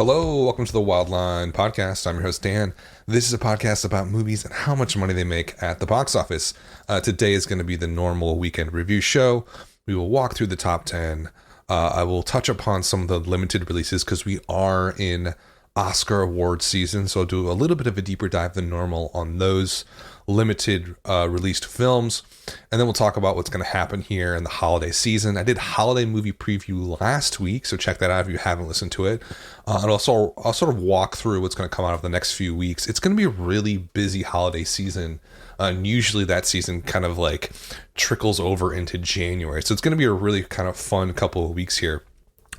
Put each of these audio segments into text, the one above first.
Hello, welcome to the Wildline Podcast. I'm your host, Dan. This is a podcast about movies and how much money they make at the box office. Today is going to be the normal weekend review show. We will walk through the top 10. I will touch upon some of the limited releases because we are in Oscar award season, so I'll do a little bit of a deeper dive than normal on those limited released films, and then we'll talk about what's going to happen here in the holiday season. I did holiday movie preview last week, so check that out if you haven't listened to it. And also I'll sort of walk through what's going to come out of the next few weeks. It's going to be a really busy holiday season, and usually that season kind of like trickles over into January, so it's going to be a really kind of fun couple of weeks here.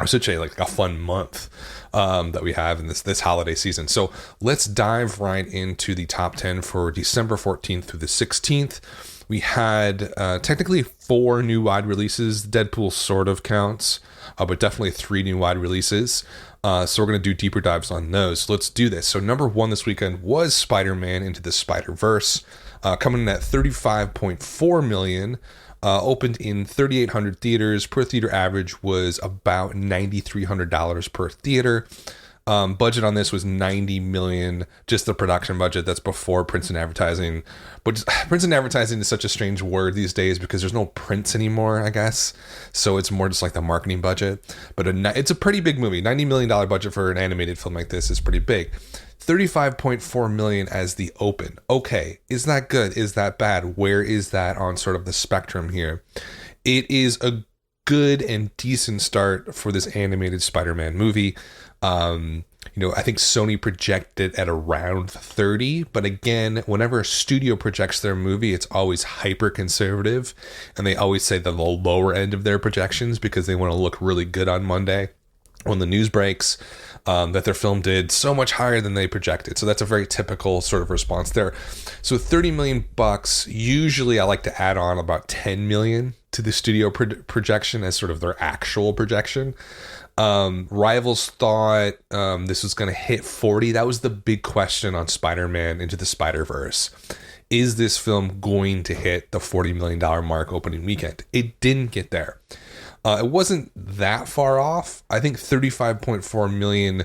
I should say like a fun month that we have in this holiday season. So let's dive right into the top 10 for December 14th through the 16th. We had technically 4 new wide releases. Deadpool sort of counts, but definitely 3 new wide releases. So we're going to do deeper dives on those. So let's do this. So number 1 this weekend was Spider-Man Into the Spider-Verse, coming in at $35.4 million. Opened in 3,800 theaters. Per theater average was about $9,300 per theater. Budget on this was $90 million, just the production budget. That's before prints and advertising. But prints and advertising is such a strange word these days because there's no prints anymore, I guess. So it's more just like the marketing budget. But it's a pretty big movie. $90 million budget for an animated film like this is pretty big. $35.4 million as the open. Okay, is that good? Is that bad? Where is that on sort of the spectrum here? It is a good and decent start for this animated Spider-Man movie. I think Sony projected at around 30, but again, whenever a studio projects their movie, it's always hyper conservative, and they always say the lower end of their projections because they want to look really good on Monday when the news breaks, that their film did so much higher than they projected. So that's a very typical sort of response there. So $30 million bucks. Usually I like to add on about 10 million to the studio projection as sort of their actual projection. Rivals thought this was going to hit 40. That was the big question on Spider-Man Into the Spider-Verse. Is this film going to hit the $40 million mark opening weekend? It didn't get there. It wasn't that far off. I think $35.4 million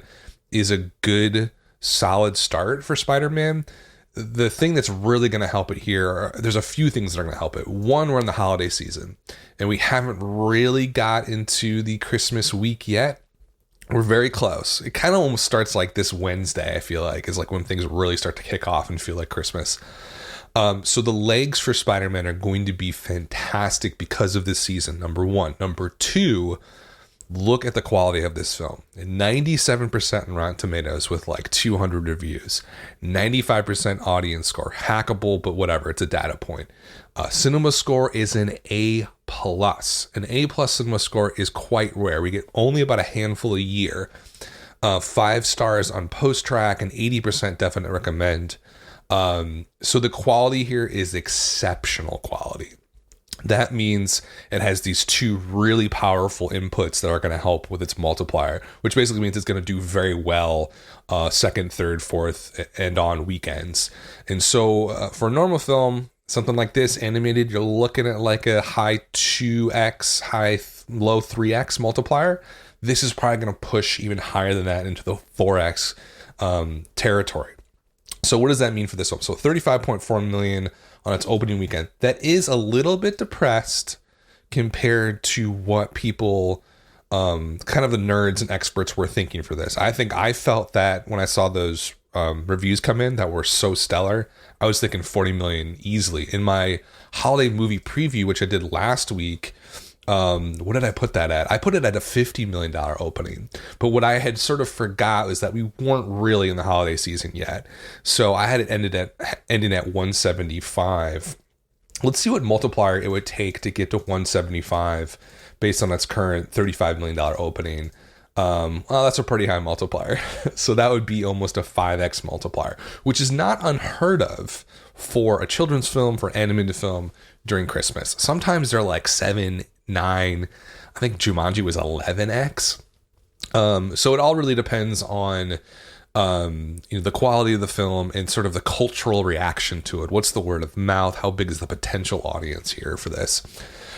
is a good, solid start for Spider-Man. The thing that's really going to help it here, there's a few things that are going to help it. One, we're in the holiday season, and we haven't really got into the Christmas week yet. We're very close. It kind of almost starts like this Wednesday, I feel like, is like when things really start to kick off and feel like Christmas. So the legs for Spider-Man are going to be fantastic because of this season, number 1. Number 2, look at the quality of this film. 97% in Rotten Tomatoes with like 200 reviews. 95% audience score. Hackable, but whatever. It's a data point. Cinema score is an A+. An A+ cinema score is quite rare. We get only about a handful a year. 5 stars on post-track and 80% definite recommend. So the quality here is exceptional quality. That means it has these 2 really powerful inputs that are going to help with its multiplier, which basically means it's going to do very well second, third, fourth, and on weekends. And so for a normal film, something like this, animated, you're looking at like a high 2x, low 3x multiplier. This is probably going to push even higher than that into the 4x territory. So what does that mean for this film? So $35.4 million on its opening weekend. That is a little bit depressed compared to what people, kind of the nerds and experts were thinking for this. I think I felt that when I saw those reviews come in that were so stellar, I was thinking 40 million easily. In my holiday movie preview, which I did last week, what did I put that at? I put it at a $50 million opening. But what I had sort of forgot was that we weren't really in the holiday season yet. So I had it ending at 175. Let's see what multiplier it would take to get to 175 based on its current $35 million opening. Well, that's a pretty high multiplier. So that would be almost a 5x multiplier, which is not unheard of for a children's film, for animated film during Christmas. Sometimes they're like 7, 9. I think Jumanji was 11x. So it all really depends on the quality of the film and sort of the cultural reaction to it. What's the word of mouth? How big is the potential audience here for this?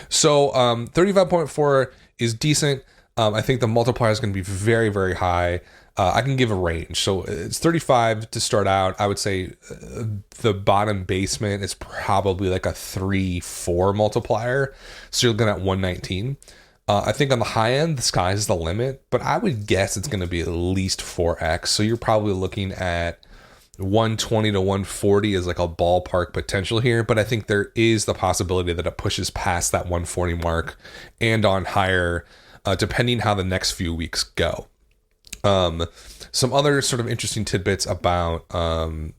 So 35.4 is decent. I think the multiplier is going to be very, very high. I can give a range. So it's 35 to start out. I would say the bottom basement is probably like a 3-4 multiplier. So you're looking at 119. I think on the high end, the sky's the limit, but I would guess it's going to be at least 4x. So you're probably looking at 120 to 140 is like a ballpark potential here, but I think there is the possibility that it pushes past that 140 mark and on higher, depending how the next few weeks go. Some other sort of interesting tidbits about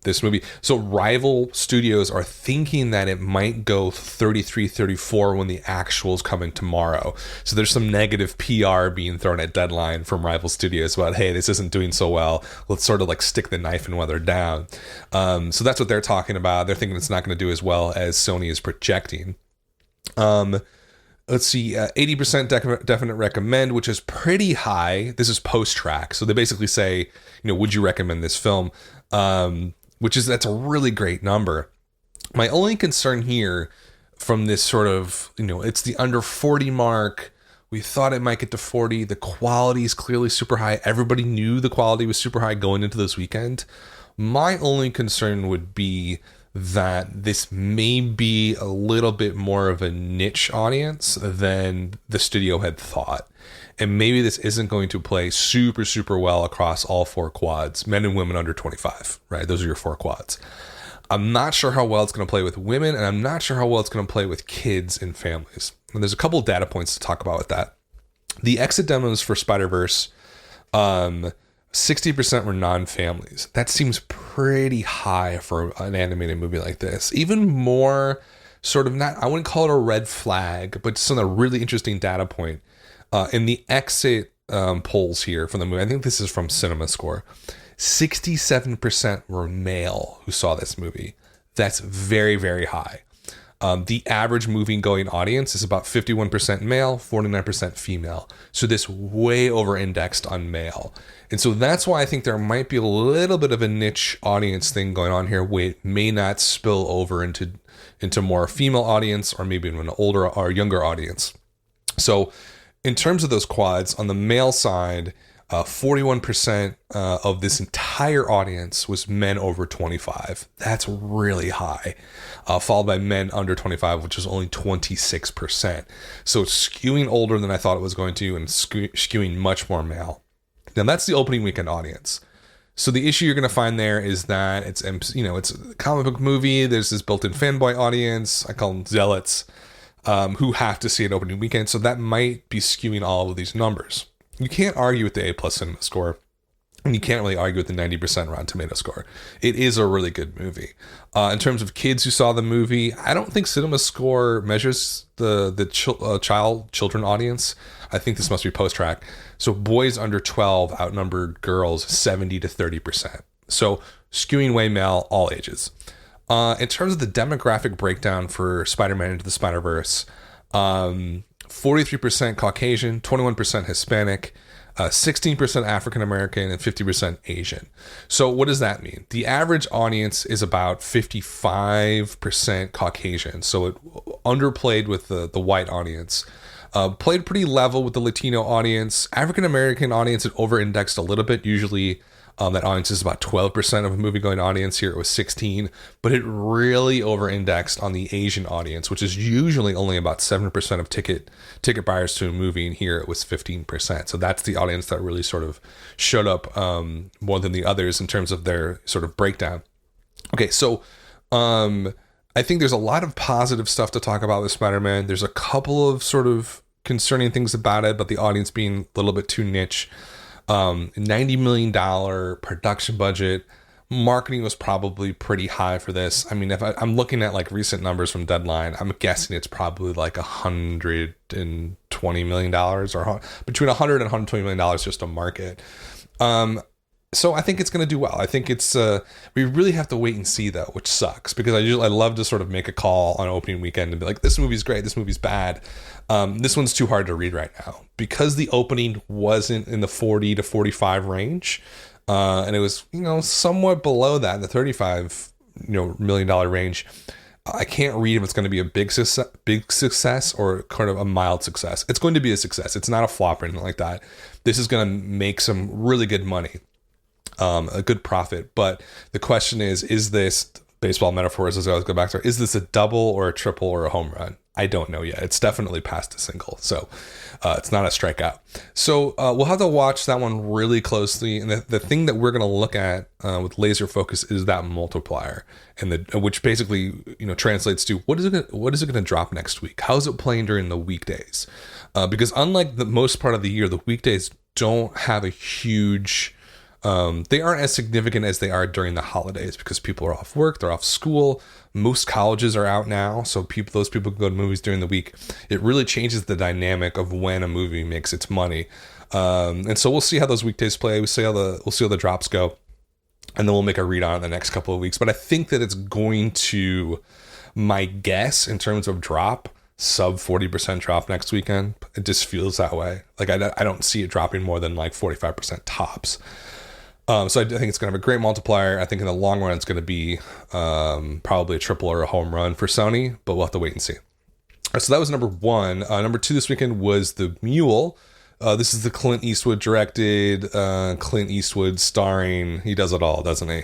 this movie. So rival studios are thinking that it might go 33, 34 when the actuals come in tomorrow. So there's some negative PR being thrown at Deadline from rival studios about, hey, this isn't doing so well. Let's sort of like stick the knife in while they're down. So that's what they're talking about. They're thinking it's not going to do as well as Sony is projecting. Let's see, 80% definite recommend, which is pretty high. This is post-track. So they basically say, would you recommend this film? That's a really great number. My only concern here from this sort of, it's the under 40 mark. We thought it might get to 40. The quality is clearly super high. Everybody knew the quality was super high going into this weekend. My only concern would be that this may be a little bit more of a niche audience than the studio had thought. And maybe this isn't going to play super, super well across all 4 quads, men and women under 25, right? Those are your 4 quads. I'm not sure how well it's going to play with women, and I'm not sure how well it's going to play with kids and families. And there's a couple of data points to talk about with that. The exit demos for Spider-Verse, 60% were non-families. That seems pretty high for an animated movie like this. Even more sort of I wouldn't call it a red flag, but just a really interesting data point. In the exit polls here from the movie, I think this is from CinemaScore, 67% were male who saw this movie. That's very, very high. The average movie-going audience is about 51% male, 49% female. So this way over-indexed on male. And so that's why I think there might be a little bit of a niche audience thing going on here where it may not spill over into more female audience or maybe an older or younger audience. So in terms of those quads, on the male side, 41% of this entire audience was men over 25. That's really high. Followed by men under 25, which is only 26%. So it's skewing older than I thought it was going to and skewing much more male. Now that's the opening weekend audience. So the issue you're going to find there is that it's a comic book movie. There's this built-in fanboy audience. I call them zealots who have to see it opening weekend. So that might be skewing all of these numbers. You can't argue with the A+ Cinema score, and you can't really argue with the 90% Rotten Tomato score. It is a really good movie. In terms of kids who saw the movie, I don't think Cinema Score measures the children audience. I think this must be post-track. So boys under 12 outnumbered girls 70 to 30%. So skewing way male, all ages. In terms of the demographic breakdown for Spider-Man Into the Spider-Verse, 43% Caucasian, 21% Hispanic, 16% African American, and 50% Asian. So what does that mean? The average audience is about 55% Caucasian. So it underplayed with the white audience. Played pretty level with the Latino audience. African American audience, it over-indexed a little bit. Usually that audience is about 12% of a movie-going audience. Here it was 16%, but it really over-indexed on the Asian audience, which is usually only about 7% of ticket buyers to a movie, and here it was 15%. So that's the audience that really sort of showed up more than the others in terms of their sort of breakdown. Okay, so I think there's a lot of positive stuff to talk about with Spider-Man. There's a couple of sort of concerning things about it, but the audience being a little bit too niche. $90 million production budget. Marketing was probably pretty high for this. I mean, if I'm looking at like recent numbers from Deadline, I'm guessing it's probably like $120 million or between $100 and $120 million just to market. So I think it's going to do well. I think it's we really have to wait and see though, which sucks because I love to sort of make a call on opening weekend and be like, this movie's great, this movie's bad. This one's too hard to read right now because the opening wasn't in the 40 to 45 range, and it was somewhat below that in the $35 million range. I can't read if it's going to be a big success or kind of a mild success. It's going to be a success. It's not a flop or anything like that. This is going to make some really good money. a good profit. But the question is this, baseball metaphors as I always go back to, is this a double or a triple or a home run? I don't know yet. It's definitely past a single, so it's not a strikeout. So we'll have to watch that one really closely. And the thing that we're going to look at with laser focus is that multiplier, and which basically translates to what is it going to drop next week? How is it playing during the weekdays? Because unlike the most part of the year, the weekdays don't have a huge. They aren't as significant as they are during the holidays because people are off work, they're off school. Most colleges are out now, so those people can go to movies during the week. It really changes the dynamic of when a movie makes its money, and so we'll see how those weekdays play. We'll see how the drops go, and then we'll make a read on it in the next couple of weeks. But I think that it's going to, my guess in terms of drop, sub 40% drop next weekend. It just feels that way. Like I don't see it dropping more than like 45% tops. So I think it's going to have a great multiplier. I think in the long run, it's going to be probably a triple or a home run for Sony, but we'll have to wait and see. So that was number one. Number two this weekend was The Mule. This is the Clint Eastwood directed, Clint Eastwood starring. He does it all, doesn't he?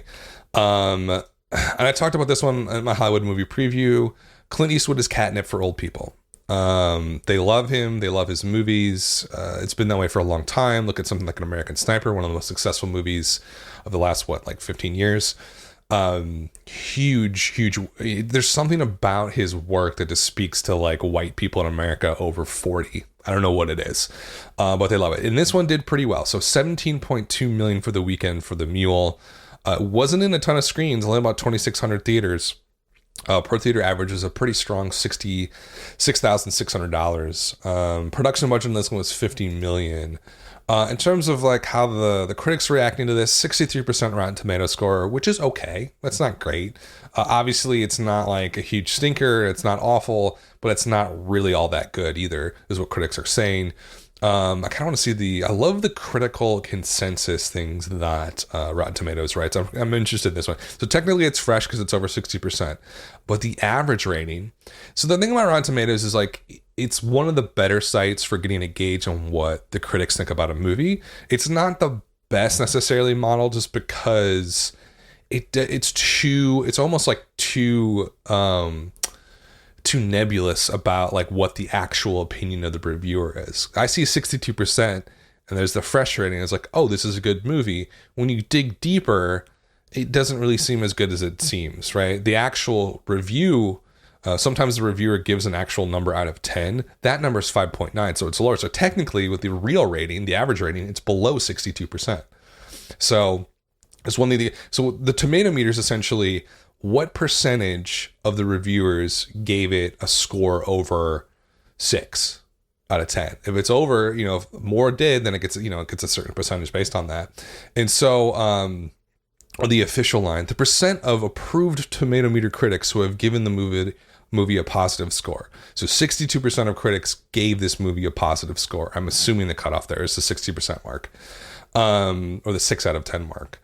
And I talked about this one in my Hollywood movie preview. Clint Eastwood is catnip for old people. They love him. They love his movies. It's been that way for a long time. Look at something like An American Sniper, one of the most successful movies of the last, 15 years. Huge. There's something about his work that just speaks to like white people in America over 40. I don't know what it is, but they love it. And this one did pretty well. So 17.2 million for the weekend for The Mule. It wasn't in a ton of screens, only about 2,600 theaters. Per theater average is a pretty strong $66,600. Production budget on this one was $50 million. In terms of like how the critics reacting to this, 63% Rotten Tomato score, which is okay. That's not great. Obviously, it's not like a huge stinker. It's not awful, but it's not really all that good either, is what critics are saying. I kind of want to see I love the critical consensus things that Rotten Tomatoes writes. I'm interested in this one. So technically it's fresh because it's over 60%, but the average rating. So the thing about Rotten Tomatoes is like, it's one of the better sites for getting a gauge on what the critics think about a movie. It's not the best necessarily model just because it's almost like too nebulous about like what the actual opinion of the reviewer is. I see 62% and there's the fresh rating. It's like, oh, this is a good movie. When you dig deeper, it doesn't really seem as good as it seems, right? The actual review, sometimes the reviewer gives an actual number out of 10. That number is 5.9, so it's lower. So technically with the real rating, the average rating, it's below 62%. So it's one of so the tomato meter is essentially what percentage of the reviewers gave it a score over 6 out of 10. If it's over, if more did, then it gets a certain percentage based on that. And so, or the official line, the percent of approved tomato meter critics who have given the movie a positive score. So 62% of critics gave this movie a positive score. I'm assuming the cutoff there is the 60% mark, or the 6 out of 10 mark.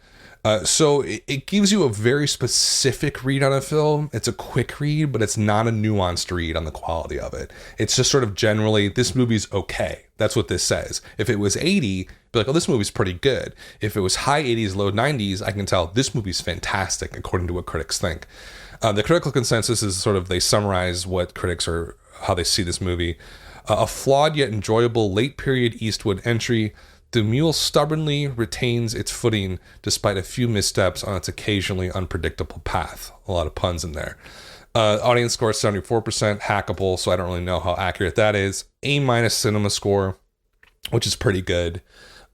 So it gives you a very specific read on a film. It's a quick read, but it's not a nuanced read on the quality of it. It's just sort of generally, this movie's okay. That's what this says. If it was 80, be like, oh, this movie's pretty good. If it was high 80s, low 90s, I can tell this movie's fantastic, according to what critics think. The critical consensus is sort of, they summarize what critics are, how they see this movie. A flawed yet enjoyable late period Eastwood entry. The Mule stubbornly retains its footing despite a few missteps on its occasionally unpredictable path. A lot of puns in there. Audience score is 74%, hackable, so I don't really know how accurate that is. A- cinema score, which is pretty good.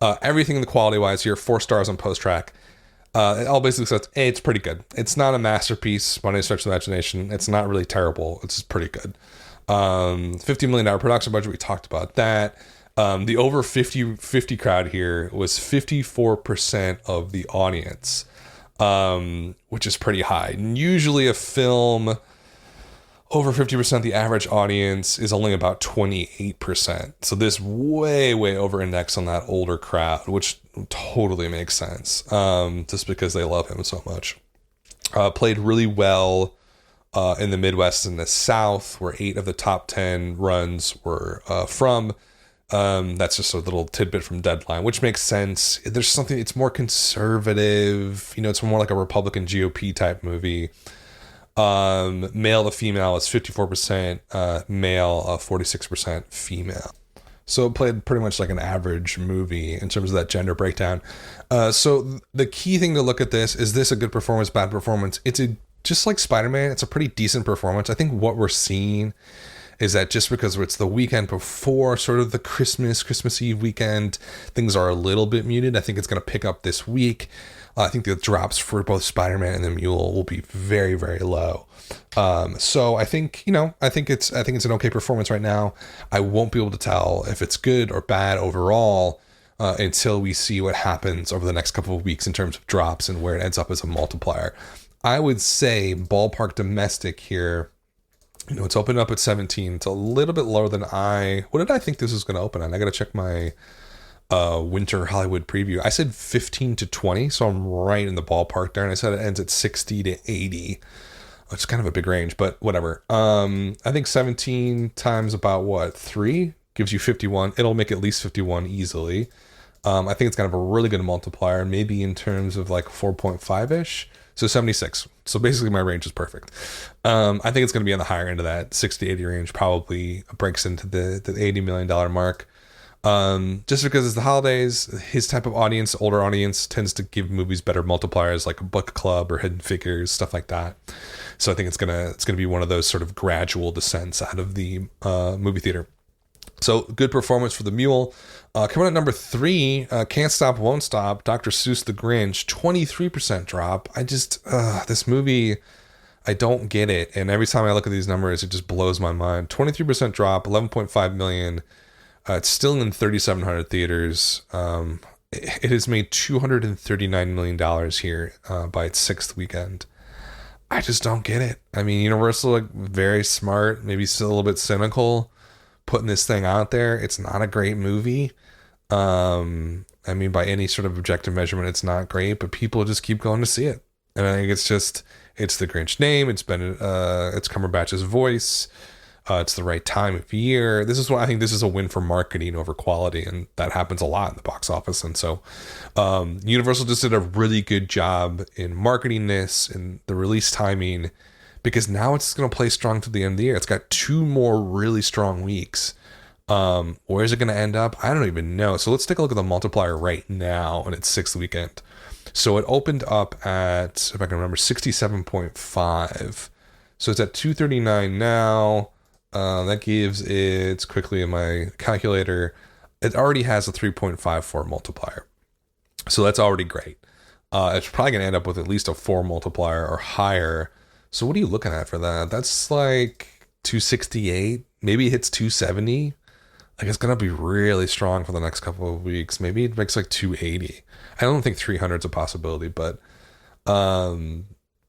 Everything in the quality-wise here, 4 stars on post-track. It all basically says, hey, it's pretty good. It's not a masterpiece by any stretch of the imagination. It's not really terrible. It's just pretty good. $50 million production budget, we talked about that. The over 50 crowd here was 54% of the audience, which is pretty high. And usually a film over 50%, the average audience is only about 28%. So this way over index on that older crowd, which totally makes sense, just because they love him so much. Played really well in the Midwest and the South, where 8 of the top 10 runs were from. That's just a little tidbit from Deadline, which makes sense. There's something, it's more conservative, it's more like a Republican GOP type movie. Male to female is 54% male, 46% female. So it played pretty much like an average movie in terms of that gender breakdown. So the key thing to look at this is this a good performance, bad performance? Just like Spider-Man, it's a pretty decent performance. I think what we're seeing is that just because it's the weekend before sort of the Christmas Eve weekend, things are a little bit muted. I think it's going to pick up this week. I think the drops for both Spider-Man and the Mule will be very, very low. So I think it's an okay performance right now. I won't be able to tell if it's good or bad overall until we see what happens over the next couple of weeks in terms of drops and where it ends up as a multiplier. I would say ballpark domestic here. It's opened up at 17. It's a little bit lower than what did I think this was going to open on? I got to check my winter Hollywood preview. I said 15 to 20, so I'm right in the ballpark there. And I said it ends at 60 to 80. It's kind of a big range, but whatever. I think 17 times about 3 gives you 51. It'll make at least 51 easily. I think it's kind of a really good multiplier, maybe in terms of like 4.5-ish. So 76. So basically my range is perfect. I think it's going to be on the higher end of that 60, 80 range, probably breaks into the $80 million mark. Just because it's the holidays, his type of audience, older audience, tends to give movies better multipliers like a book club or Hidden Figures, stuff like that. So I think it's gonna be one of those sort of gradual descents out of the movie theater. So good performance for the Mule. Coming at number 3, Can't Stop, Won't Stop, Dr. Seuss the Grinch, 23% drop. This movie, I don't get it. And every time I look at these numbers, it just blows my mind. 23% drop, 11.5 million. It's still in 3,700 theaters. It has made $239 million here by its 6th weekend. I just don't get it. I mean, Universal, very smart, maybe still a little bit cynical, putting this thing out there. It's not a great movie. I mean, by any sort of objective measurement, it's not great, but people just keep going to see it. And I think it's the Grinch name. It's Cumberbatch's voice. It's the right time of year. This is what I think. This is a win for marketing over quality, and that happens a lot in the box office. And so, Universal just did a really good job in marketing this and the release timing, because now it's going to play strong to the end of the year. It's got 2 more really strong weeks. Where is it going to end up? I don't even know. So let's take a look at the multiplier right now on its 6th weekend. So it opened up at, if I can remember, 67.5. So it's at 239 now. That gives it, quickly in my calculator, it already has a 3.54 multiplier. So that's already great. It's probably going to end up with at least a 4 multiplier or higher. So what are you looking at for that? That's like 268. Maybe it hits 270. Like, it's going to be really strong for the next couple of weeks. Maybe it makes like 280. I don't think 300 is a possibility, but wow,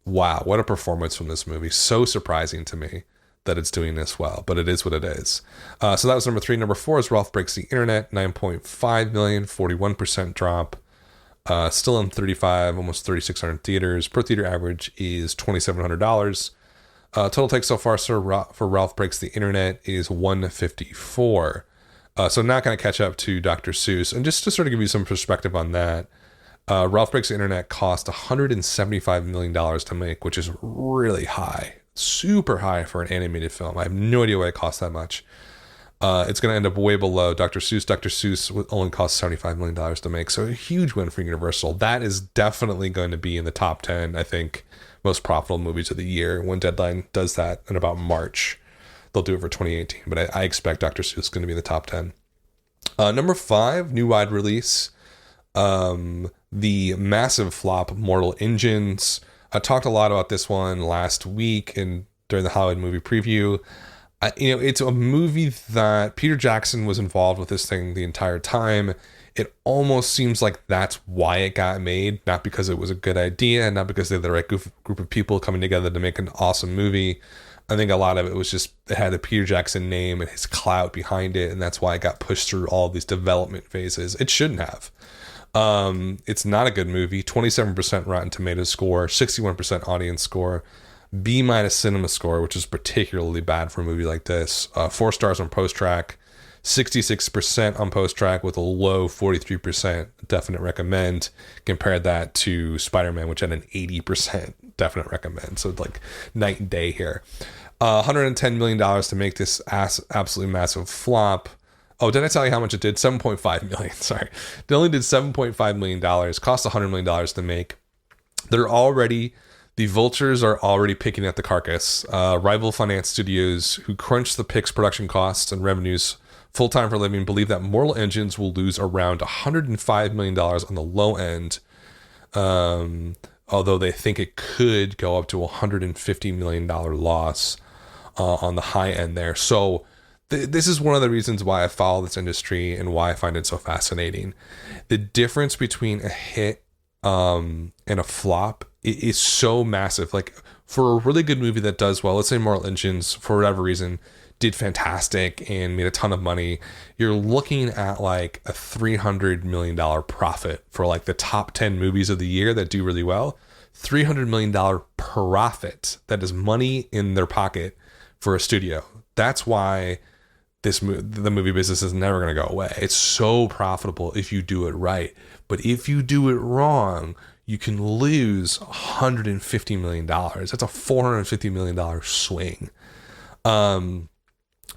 what a performance from this movie. So surprising to me that it's doing this well, but it is what it is. So that was number 3. Number 4 is Ralph Breaks the Internet, 9.5 million, 41% drop. Still in 35, almost 3,600 theaters. Per theater average is $2,700. Total take so far, sir, for Ralph Breaks the Internet is 154. So not going to catch up to Dr. Seuss. And just to sort of give you some perspective on that, Ralph Breaks the Internet cost $175 million to make, which is really high. Super high for an animated film. I have no idea why it costs that much. It's going to end up way below Dr. Seuss. Dr. Seuss only cost $75 million to make, so a huge win for Universal. That is definitely going to be in the top 10, I think, most profitable movies of the year. When Deadline does that in about March, they'll do it for 2018, but I expect Dr. Seuss is going to be in the top 10. Number 5, new wide release. The massive flop, Mortal Engines. I talked a lot about this one last week and during the Hollywood movie preview. It's a movie that Peter Jackson was involved with this thing the entire time. It almost seems like that's why it got made, not because it was a good idea, and not because they had the right group of people coming together to make an awesome movie. I think a lot of it was just, it had the Peter Jackson name and his clout behind it, and that's why it got pushed through all these development phases. It shouldn't have. It's not a good movie. 27% Rotten Tomatoes score, 61% audience score, B- cinema score, which is particularly bad for a movie like this. 4 stars on Post Track, 66% on post-track with a low 43% definite recommend. Compare that to Spider-Man, which had an 80% definite recommend. So like night and day here. $110 million to make this absolutely massive flop. Oh, did I tell you how much it did? $7.5 million. Sorry. It only did $7.5 million. Cost $100 million to make. The vultures are already picking at the carcass. Rival finance studios who crunch the Pix production costs and revenues full-time for a living believe that Mortal Engines will lose around $105 million on the low end, although they think it could go up to $150 million loss on the high end there. So this is one of the reasons why I follow this industry and why I find it so fascinating. The difference between a hit and a flop is so massive. Like for a really good movie that does well, let's say Mortal Engines, for whatever reason, did fantastic and made a ton of money, you're looking at like a $300 million profit for like the top 10 movies of the year that do really well. $300 million profit. That is money in their pocket for a studio. That's why the movie business is never going to go away. It's so profitable if you do it right. But if you do it wrong, you can lose $150 million. That's a $450 million swing.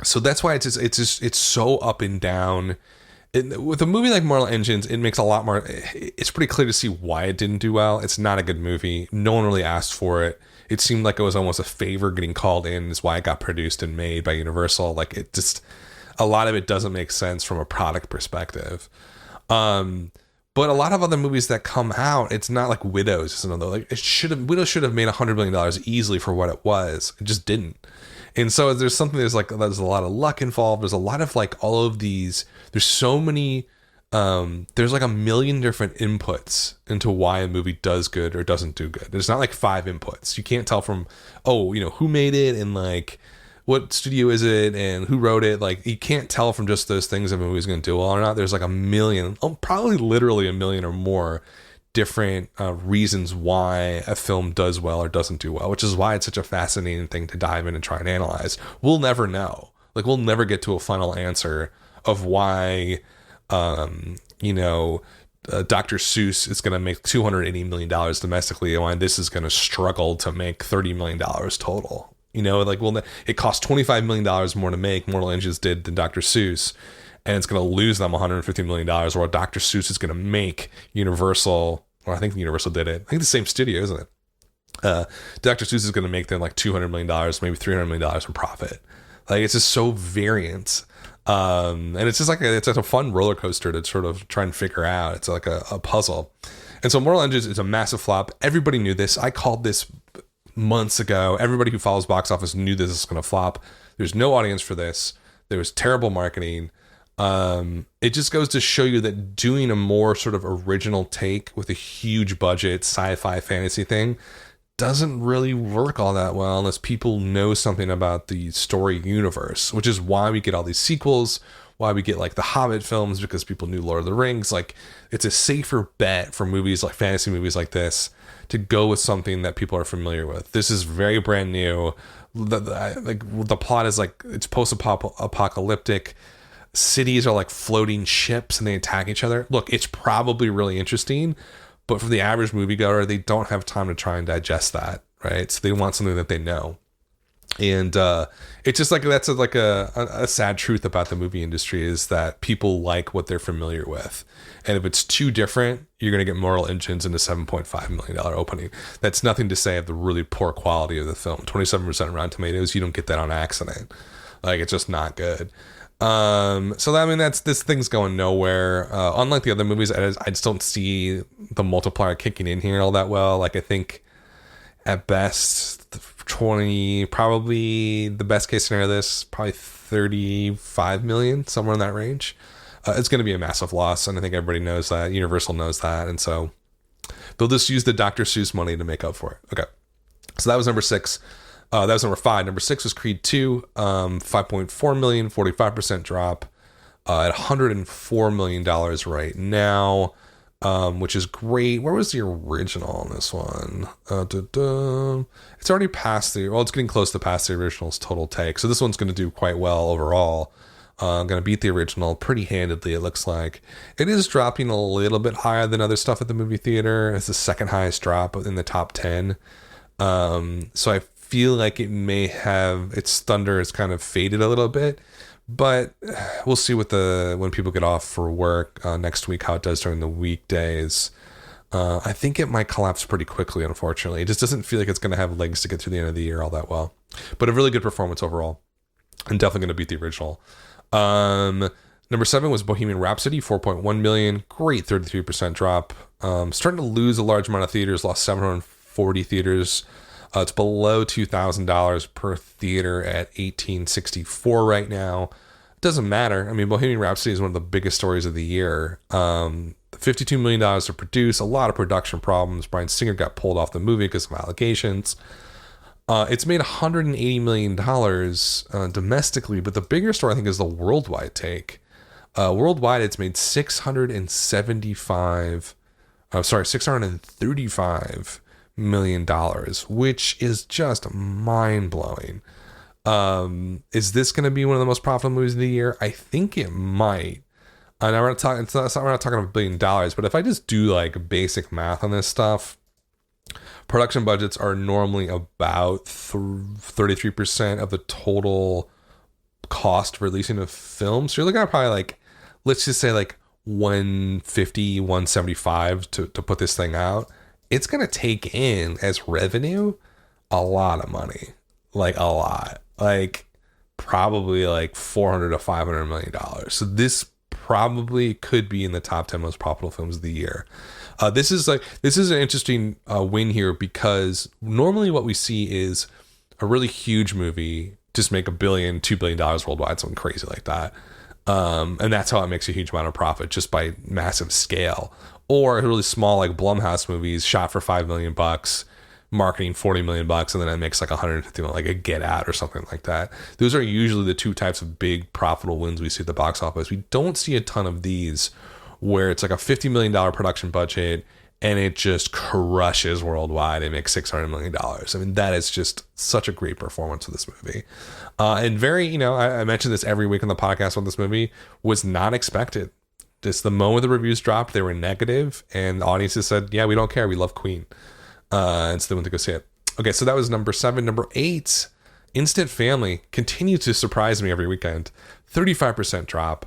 So that's why it's so up and down. With a movie like Mortal Engines, it makes a lot more. It's pretty clear to see why it didn't do well. It's not a good movie. No one really asked for it. It seemed like it was almost a favor getting called in. Is why it got produced and made by Universal. Like it just, a lot of it doesn't make sense from a product perspective. But a lot of other movies that come out, it's not like Widows. Like Widows should have made $100 million easily for what it was. It just didn't. And so there's a lot of luck involved. There's a lot of like all of these, there's so many, there's like a million different inputs into why a movie does good or doesn't do good. There's not like 5 inputs. You can't tell from, who made it and like what studio is it and who wrote it. Like you can't tell from just those things if a movie's going to do well or not. There's like a million, probably literally a million or more different reasons why a film does well or doesn't do well, which is why it's such a fascinating thing to dive in and try and analyze. We'll never know. Like we'll never get to a final answer of why, Dr. Seuss is going to make $280 million domestically and why this is going to struggle to make $30 million total. It cost $25 million more to make Mortal Engines did than Dr. Seuss. And it's going to lose them $150 million, or Dr. Seuss is going to make Universal, or I think Universal did it. I think the same studio, isn't it? Dr. Seuss is going to make them like $200 million, maybe $300 million in profit. Like it's just so variant. And it's just like it's a fun roller coaster to sort of try and figure out. It's like a puzzle. And so Mortal Engines is a massive flop. Everybody knew this. I called this months ago. Everybody who follows box office knew this was going to flop. There's no audience for this. There was terrible marketing. It just goes to show you that doing a more sort of original take with a huge budget sci-fi fantasy thing doesn't really work all that well unless people know something about the story universe, which is why we get all these sequels, why we get like the Hobbit films, because people knew Lord of the Rings. Like it's a safer bet for movies like fantasy movies like this to go with something that people are familiar with. This is very brand new. The plot is like it's post-apocalyptic. Cities are like floating ships and they attack each other. Look, it's probably really interesting, but for the average moviegoer, they don't have time to try and digest that, right? So they want something that they know. And it's just like that's a sad truth about the movie industry is that people like what they're familiar with. And if it's too different, you're going to get Mortal Engines in a $7.5 million opening. That's nothing to say of the really poor quality of the film. 27% Rotten Tomatoes, you don't get that on accident. Like it's just not good. This thing's going nowhere. Unlike the other movies, I just don't see the multiplier kicking in here all that well. Like I think at best 20, probably the best case scenario of this, probably 35 million, somewhere in that range. It's going to be a massive loss. And I think everybody knows that. Universal knows that. And so they'll just use the Dr. Seuss money to make up for it. Okay. So that was number 6. That was number 5. Number 6 was Creed 2, 5.4 million, 45% drop, at $104 million right now, which is great. Where was the original on this one? It's already past it's getting close to past the original's total take. So this one's going to do quite well overall. Going to beat the original pretty handedly, it looks like. It is dropping a little bit higher than other stuff at the movie theater. It's the second highest drop in the top 10. So I feel like it may have, its thunder has kind of faded a little bit. But we'll see when people get off for work next week, how it does during the weekdays. I think it might collapse pretty quickly, unfortunately. It just doesn't feel like it's going to have legs to get through the end of the year all that well. But a really good performance overall. And definitely going to beat the original. Number 7 was Bohemian Rhapsody, 4.1 million. Great 33% drop. Starting to lose a large amount of theaters, lost 740 theaters. It's below $2,000 per theater at $1,864 right now. It doesn't matter. I mean, Bohemian Rhapsody is one of the biggest stories of the year. $52 million to produce, a lot of production problems. Bryan Singer got pulled off the movie because of allegations. It's made $180 million domestically, but the bigger story, I think, is the worldwide take. Worldwide, it's made $635 million, which is just mind-blowing. Is this going to be one of the most profitable movies of the year? I think it might. And we're not talking $1 billion, but if I just do like basic math on this stuff, production budgets are normally about 33% of the total cost for releasing a film. So you're looking at probably like, let's just say like 150, 175 to put this thing out. It's going to take in as revenue a lot of money, like a lot, like probably like $400 to $500 million. So this probably could be in the top 10 most profitable films of the year. This is an interesting win here, because normally what we see is a really huge movie just make $1 billion, $2 billion worldwide, something crazy like that. And that's how it makes a huge amount of profit, just by massive scale. Or really small, like Blumhouse movies shot for $5 million, marketing $40 million, and then it makes like $150 million, like a Get Out or something like that. Those are usually the two types of big profitable wins we see at the box office. We don't see a ton of these where it's like a $50 million production budget and it just crushes worldwide and makes $600 million. I mean, that is just such a great performance of this movie. And very, I mentioned this every week on the podcast on this movie, was not expected. Just the moment the reviews dropped, they were negative, and audiences said, yeah, we don't care. We love Queen. And so they went to go see it. Okay, so that was number 7. Number 8, Instant Family continues to surprise me every weekend. 35% drop.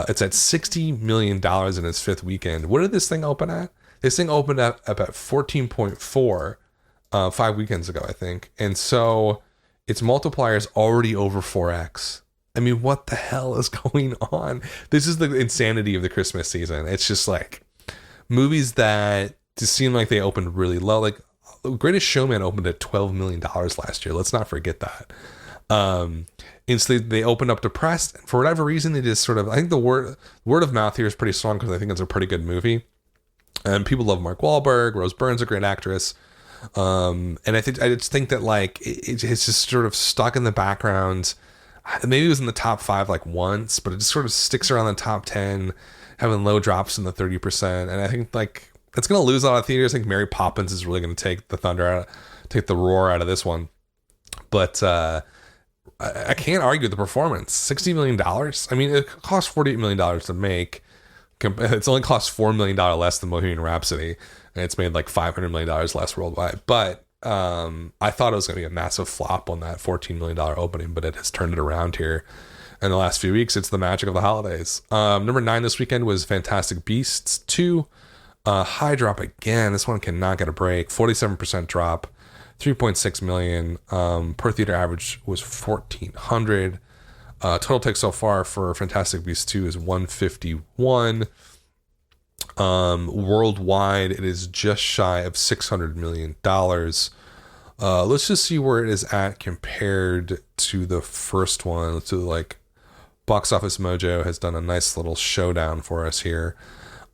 It's at $60 million in its 5th weekend. What did this thing open at? This thing opened up at 14.4 5 weekends ago, I think. And so its multiplier is already over 4x. I mean, what the hell is going on? This is the insanity of the Christmas season. It's just like movies that just seem like they opened really low. Like Greatest Showman opened at $12 million last year. Let's not forget that. Instantly they opened up depressed. For whatever reason, they just sort of, I think the word of mouth here is pretty strong, because I think it's a pretty good movie. And people love Mark Wahlberg. Rose Byrne's a great actress. And I just think that like it's just sort of stuck in the background. Maybe it was in the top 5 like once, but it just sort of sticks around the top 10, having low drops in the 30%. And I think like it's going to lose a lot of theaters. I think Mary Poppins is really going to take the roar out of this one. But I can't argue the performance. $60 million. I mean, it cost $48 million to make. It's only cost $4 million less than Bohemian Rhapsody, and it's made like $500 million less worldwide. But I thought it was going to be a massive flop on that $14 million opening, but it has turned it around here in the last few weeks. It's the magic of the holidays. Number 9 this weekend was Fantastic Beasts 2. High drop again. This one cannot get a break. 47% drop. 3.6 million. Per theater average was 1,400. Total take so far for Fantastic Beasts 2 is 151. Worldwide, it is just shy of $600 million. Let's just see where it is at compared to the first one. Let's do like Box Office Mojo has done a nice little showdown for us here.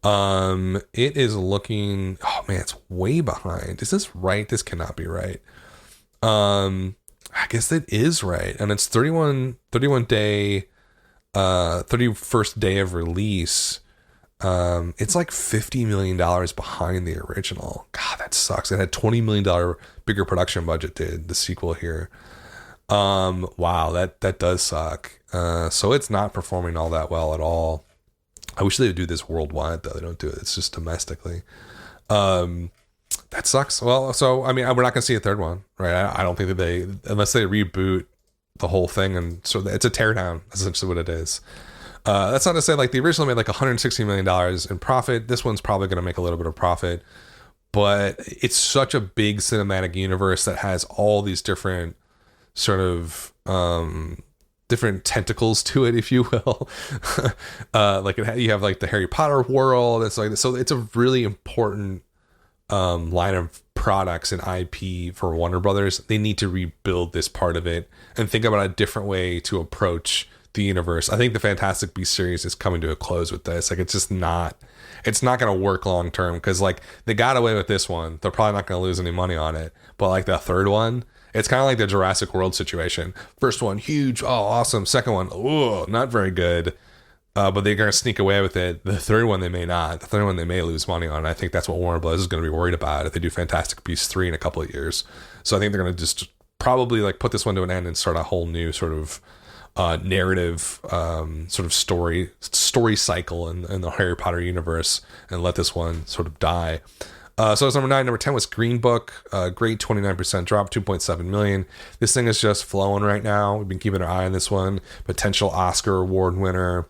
It is looking, oh man, it's way behind. Is this right? This cannot be right. I guess it is right. And it's 31 day, 31st day of release. It's like $50 million behind the original. God, that sucks. It had $20 million bigger production budget, did the sequel here. Wow, that does suck. So it's not performing all that well at all. I wish they would do this worldwide though. They don't do it. It's just domestically. Um, that sucks. Well, so I mean, we're not gonna see a third one, right? I don't think that they, unless they reboot the whole thing, and so it's a teardown. That's essentially what it is. That's not to say like the original made like $160 million in profit. This one's probably going to make a little bit of profit, but it's such a big cinematic universe that has all these different sort of different tentacles to it, if you will. Like you have like the Harry Potter world. It's like, so it's a really important line of products and IP for Warner Brothers. They need to rebuild this part of it and think about a different way to approach the universe. I think the Fantastic Beasts series is coming to a close with this. Like it's not going to work long term, because like they got away with this one. They're probably not going to lose any money on it. But like the third one, it's kind of like the Jurassic World situation. First one, huge, oh awesome. Second one, oh not very good. But they're going to sneak away with it. The third one, they may not. The third one, they may lose money on. I think that's what Warner Bros. Is going to be worried about if they do Fantastic Beasts 3 in a couple of years. So I think they're going to just probably like put this one to an end and start a whole new sort of narrative sort of story cycle in the Harry Potter universe, and let this one sort of die. So it's number 9. Number 10 was Green Book. Great 29% drop, 2.7 million. This thing is just flowing right now. We've been keeping our eye on this one. Potential Oscar award winner,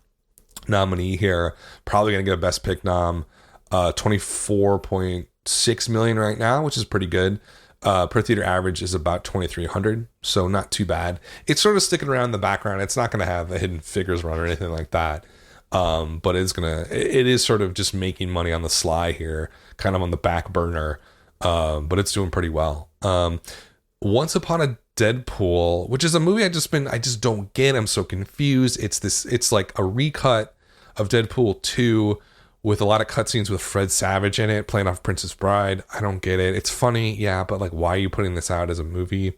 nominee here. Probably going to get a Best Pick nom. 24.6 million right now, which is pretty good. Per theater average is about 2,300, so not too bad. It's sort of sticking around in the background. It's not going to have a Hidden Figures run or anything like that, but it is sort of just making money on the sly here, kind of on the back burner, but it's doing pretty well. Once Upon a Deadpool, which is a movie I just don't get. I'm so confused. It's like a recut of Deadpool 2 with a lot of cutscenes with Fred Savage in it, playing off Princess Bride. I don't get it. It's funny, yeah, but like, why are you putting this out as a movie?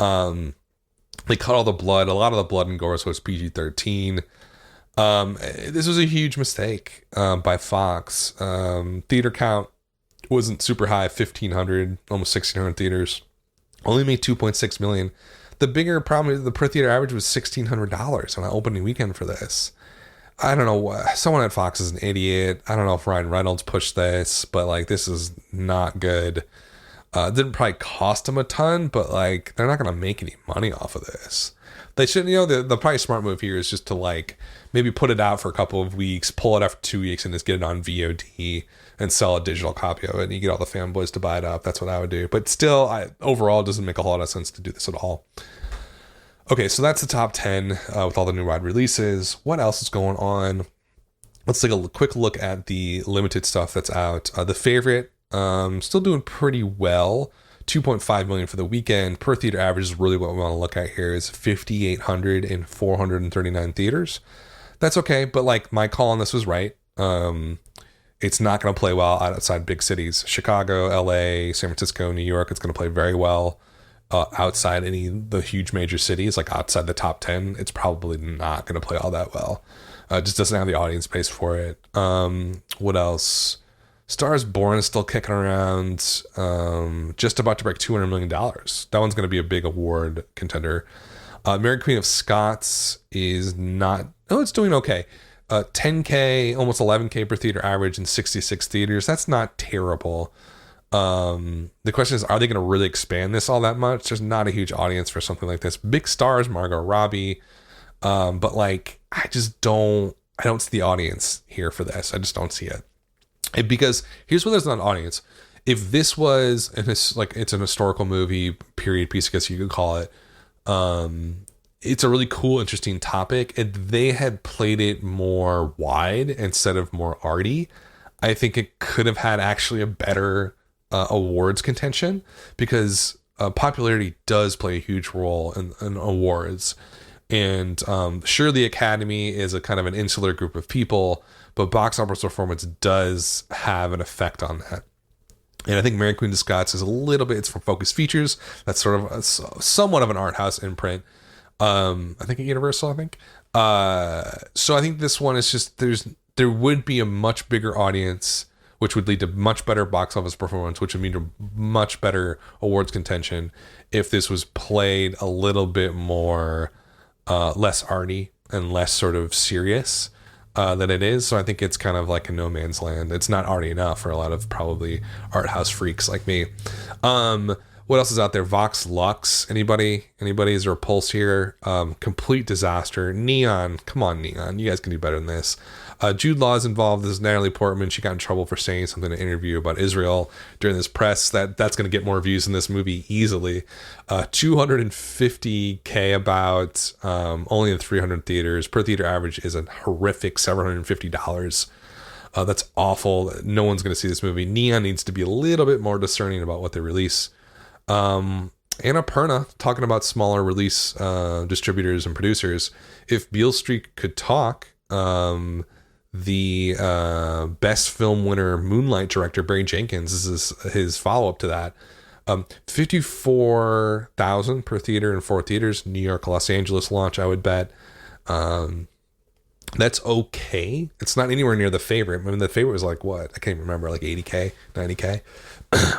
They cut all the blood. A lot of the blood and gore, so it's PG-13. This was a huge mistake by Fox. Theater count wasn't super high, 1,500, almost 1,600 theaters. Only made 2.6 million. The bigger problem is the per theater average was $1,600 on an opening weekend for this. I don't know. Someone at Fox is an idiot. I don't know if Ryan Reynolds pushed this, but like, this is not good. It didn't probably cost them a ton, but like, they're not going to make any money off of this. They should, the probably smart move here is just to like maybe put it out for a couple of weeks, pull it after 2 weeks, and just get it on VOD and sell a digital copy of it. And you get all the fanboys to buy it up. That's what I would do. But still, overall, it doesn't make a whole lot of sense to do this at all. Okay, so that's the top 10 with all the new wide releases. What else is going on? Let's take a quick look at the limited stuff that's out. The Favorite, still doing pretty well. 2.5 million for the weekend. Per theater average is really what we want to look at here, is 5,800 in 439 theaters. That's okay, but like, my call on this was right. It's not going to play well outside big cities. Chicago, LA, San Francisco, New York, it's going to play very well. Outside the huge major cities, like outside the top 10, it's probably not going to play all that well. Just doesn't have the audience base for it. What else? Stars Born is still kicking around, just about to break $200 million. That one's going to be a big award contender. Mary Queen of Scots is not... Oh, it's doing okay. 10K, almost 11K per theater average in 66 theaters. That's not terrible. The question is, are they going to really expand this all that much? There's not a huge audience for something like this. Big stars, Margot Robbie. But like, I don't see the audience here for this. I just don't see it. Because here's where there's not an audience. If this was, it's an historical movie, period piece, I guess you could call it. It's a really cool, interesting topic. And they had played it more wide instead of more arty, I think it could have had actually a better awards contention, because popularity does play a huge role in awards. And sure, the Academy is a kind of an insular group of people, but box office performance does have an effect on that. And I think Mary Queen of Scots is a little bit, it's from Focus Features. That's sort of somewhat of an art house imprint. I think at Universal, so I think this one is just, there would be a much bigger audience which would lead to much better box office performance, which would mean to much better awards contention if this was played a little bit more less arty and less sort of serious than it is. So I think it's kind of like a no man's land. It's not arty enough for a lot of probably art house freaks like me. What else is out there? Vox Lux. Anybody? Is there a pulse here? Complete disaster. Neon. Come on, Neon. You guys can do better than this. Jude Law is involved. This is Natalie Portman. She got in trouble for saying something in an interview about Israel during this press. That's going to get more views than this movie easily. 250K about, only in 300 theaters. Per theater average is a horrific $750. That's awful. No one's going to see this movie. Neon needs to be a little bit more discerning about what they release. Annapurna, talking about smaller release distributors and producers. If Beale Street Could Talk, the best film winner Moonlight director Barry Jenkins, this is his follow-up to that. 54,000 per theater in 4 theaters. New York, Los Angeles launch, I would bet. That's okay. It's not anywhere near the favorite. I mean, the favorite was like what? I can't even remember, like 80K, 90K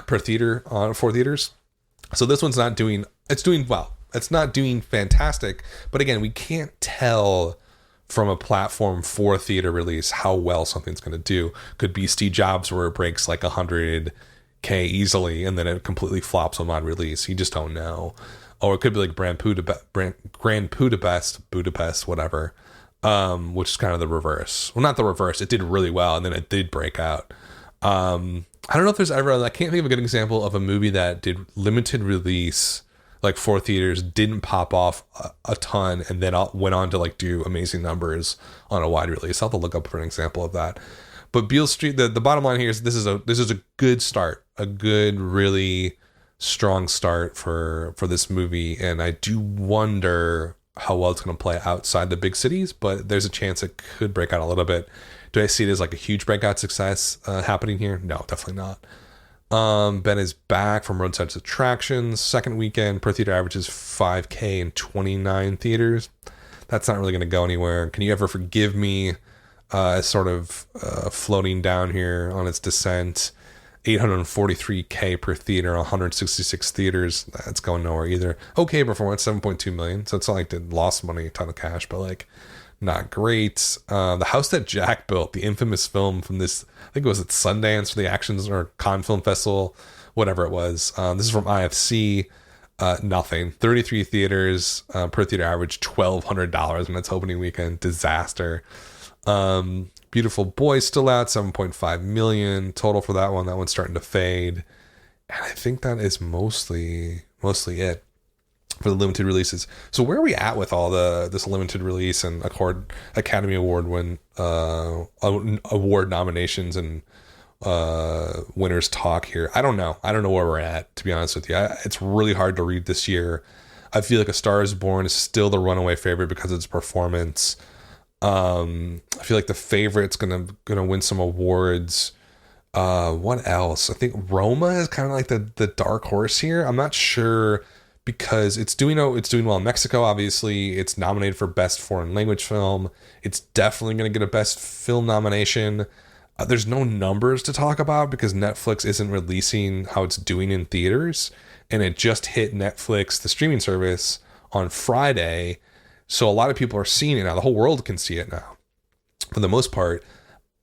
per theater on 4 theaters. So this one's not doing, it's doing well. It's not doing fantastic. But again, we can't tell from a platform for a theater release how well something's going to do. Could be Steve Jobs where it breaks like 100K easily and then it completely flops on release. You just don't know. Or it could be like Grand Budapest, whatever, which is kind of the reverse. Well, not the reverse. It did really well and then it did break out. I don't know if there's ever, I can't think of a good example of a movie that did limited release, like 4 theaters, didn't pop off a ton, and then went on to like do amazing numbers on a wide release. I'll have to look up for an example of that. But Beale Street, the bottom line here is this is a good start, a good, really strong start for this movie, and I do wonder how well it's going to play outside the big cities, but there's a chance it could break out a little bit. Do I see it as like a huge breakout success happening here? No, definitely not. Ben is back from Roadside Attractions. Second weekend, per theater average is 5K in 29 theaters. That's not really going to go anywhere. Can You Ever Forgive Me is sort of floating down here on its descent. 843K per theater, 166 theaters. That's going nowhere either. Okay performance, 7.2 million. So it's not like they lost money, a ton of cash, but like not great. The House That Jack Built, the infamous film from this, I think it was at Sundance for the Actions or Cannes Film Festival, whatever it was. This is from IFC. Nothing. 33 theaters, per theater average $1,200 in its opening weekend. Disaster. Beautiful Boy still out, 7.5 million total for that one. That one's starting to fade. And I think that is mostly it for the limited releases. So where are we at with all this limited release and Academy Award award nominations and winners talk here? I don't know where we're at, to be honest with you. It's really hard to read this year. I feel like A Star Is Born is still the runaway favorite because of its performance. I feel like The Favorite's gonna win some awards. What else? I think Roma is kind of like the dark horse here. I'm not sure because it's doing well in Mexico. Obviously, it's nominated for Best Foreign Language Film. It's definitely going to get a Best Film nomination. There's no numbers to talk about because Netflix isn't releasing how it's doing in theaters, and it just hit Netflix, the streaming service, on Friday. So a lot of people are seeing it now. The whole world can see it now. For the most part,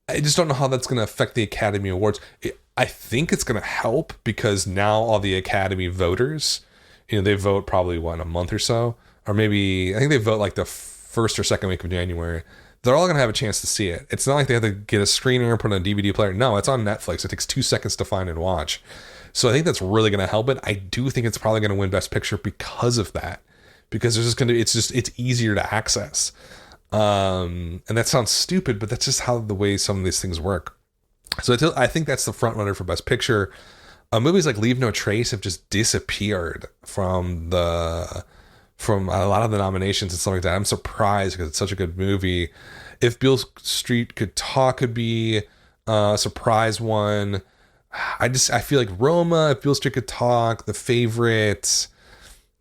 I just don't know how that's going to affect the Academy Awards. I think it's going to help because now all the Academy voters, they vote probably in a month or so, or maybe I think they vote like the first or second week of January. They're all going to have a chance to see it. It's not like they have to get a screener or put on a DVD player. No, it's on Netflix. It takes 2 seconds to find and watch. So I think that's really going to help it. I do think it's probably going to win Best Picture because of that. Because it's easier to access. And that sounds stupid, but that's just how the way some of these things work. So I think that's the front runner for Best Picture. Movies like Leave No Trace have just disappeared from a lot of the nominations and stuff like that. I'm surprised because it's such a good movie. If Beale Street Could Talk could be a surprise one. I feel like Roma, if Beale Street Could Talk, The Favorite.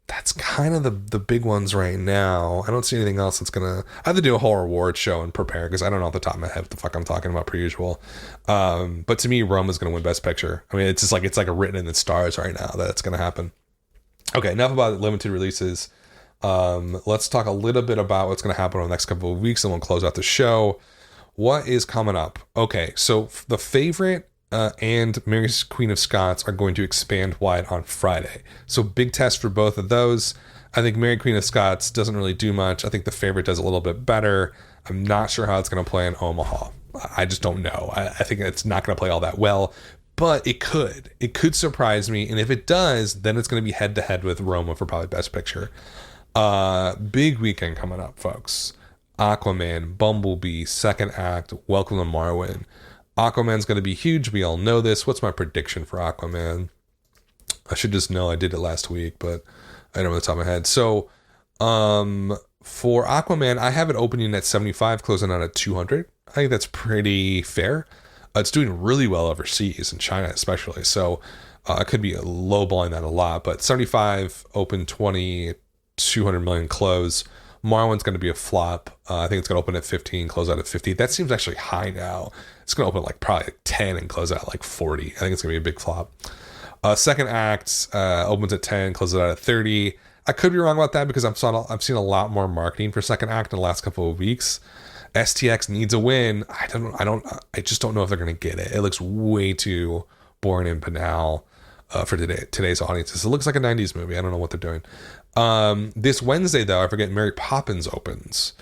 that's kind of the big ones right now. I don't see anything else that's gonna. I have to do a whole award show and prepare because I don't know off the top of my head what the fuck I'm talking about per usual. But to me, Rome is gonna win Best Picture. I mean, it's like a written in the stars right now that it's gonna happen. Okay, enough about limited releases. Let's talk a little bit about what's gonna happen over the next couple of weeks, and we'll close out the show. What is coming up? Okay, so The Favorite and Mary Queen of Scots are going to expand wide on Friday. So big test for both of those. I think Mary Queen of Scots doesn't really do much. I think The Favorite does a little bit better. I'm not sure how it's going to play in Omaha. I just don't know. I think it's not going to play all that well, but it could. It could surprise me. And if it does, then it's going to be head to head with Roma for probably Best Picture. Big weekend coming up, folks. Aquaman, Bumblebee, second act, Welcome to Marwen. Aquaman's going to be huge. We all know this. What's my prediction for Aquaman? I should just know. I did it last week, but I don't know off the top of my head. So, for Aquaman, I have it opening at 75, closing out at 200. I think that's pretty fair. It's doing really well overseas, in China especially. So, I could be lowballing that a lot, but 75, open 20, 200 million close. Marwen's going to be a flop. I think it's going to open at 15, close out at 50. That seems actually high now. It's going to open like probably 10 and close out like 40. I think it's going to be a big flop. Second act opens at 10, closes out at 30. I could be wrong about that because I've seen a lot more marketing for second act in the last couple of weeks. STX needs a win. I just don't know if they're going to get it. It looks way too boring and banal for today's audiences. It looks like a 90s movie. I don't know what they're doing. This Wednesday, though, I forget Mary Poppins opens.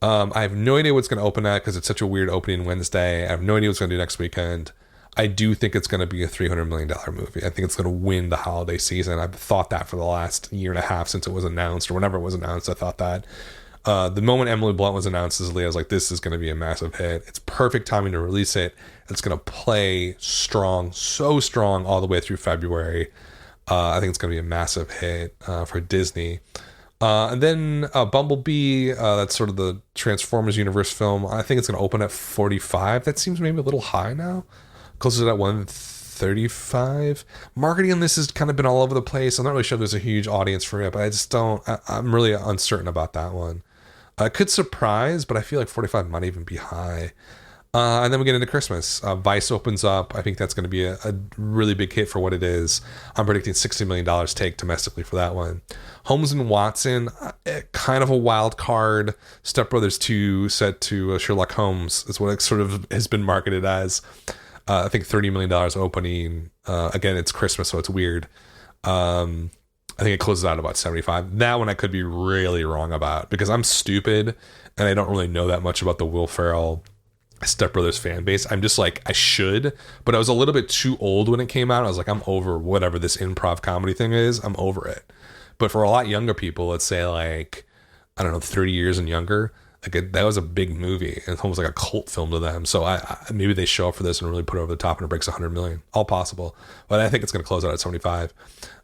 I have no idea what's going to open at because it's such a weird opening Wednesday. I have no idea what's going to do next weekend. I do think it's going to be a $300 million movie. I think it's going to win the holiday season. I've thought that for the last year and a half since it was announced, or whenever it was announced. I thought that. The moment Emily Blunt was announced as Leah, I was like, this is going to be a massive hit. It's perfect timing to release it. It's going to play strong, so strong all the way through February. I think it's going to be a massive hit for Disney. And then Bumblebee, that's sort of the Transformers universe film. I think it's going to open at 45. That seems maybe a little high now. Closer to that 135. Marketing on this has kind of been all over the place. I'm not really sure there's a huge audience for it, but I just don't. I'm really uncertain about that one. It could surprise, but I feel like 45 might even be high. And then we get into Christmas. Vice opens up. I think that's going to be a really big hit for what it is. I'm predicting $60 million take domestically for that one. Holmes and Watson, kind of a wild card. Step Brothers 2 set to Sherlock Holmes is what it sort of has been marketed as. I think $30 million opening. Again, it's Christmas, so it's weird. I think it closes out about 75. That one I could be really wrong about because I'm stupid and I don't really know that much about the Will Ferrell Step Brothers fan base. I'm just like, I should, but I was a little bit too old when it came out. I was like, I'm over whatever this improv comedy thing is. I'm over it. But for a lot younger people, let's say like, I don't know, 30 years and younger, like that was a big movie and it's almost like a cult film to them. So I maybe they show up for this and really put it over the top and it breaks 100 million. All possible. But I think it's going to close out at 75.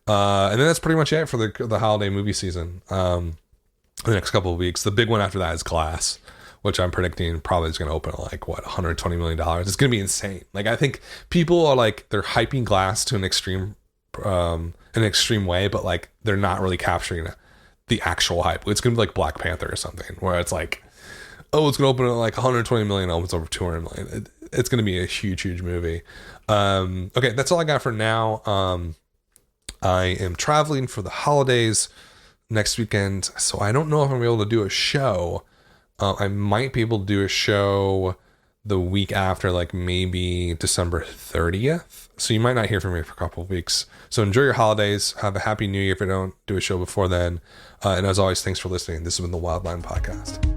And then that's pretty much it for the holiday movie season. The next couple of weeks. The big one after that is Glass, which I'm predicting probably is going to open at like, what, $120 million. It's going to be insane. Like, I think people are like, they're hyping Glass to an extreme way, but like, they're not really capturing the actual hype. It's going to be like Black Panther or something, where it's like, oh, it's going to open at like 120 million, opens over 200 million. It's going to be a huge, huge movie. Okay, that's all I got for now. I am traveling for the holidays next weekend, so I don't know if I'm going to be able to do a show. I might be able to do a show the week after, like maybe December 30th. So you might not hear from me for a couple of weeks. So enjoy your holidays. Have a happy new year if I don't do a show before then. And as always, thanks for listening. This has been the Wildline Podcast.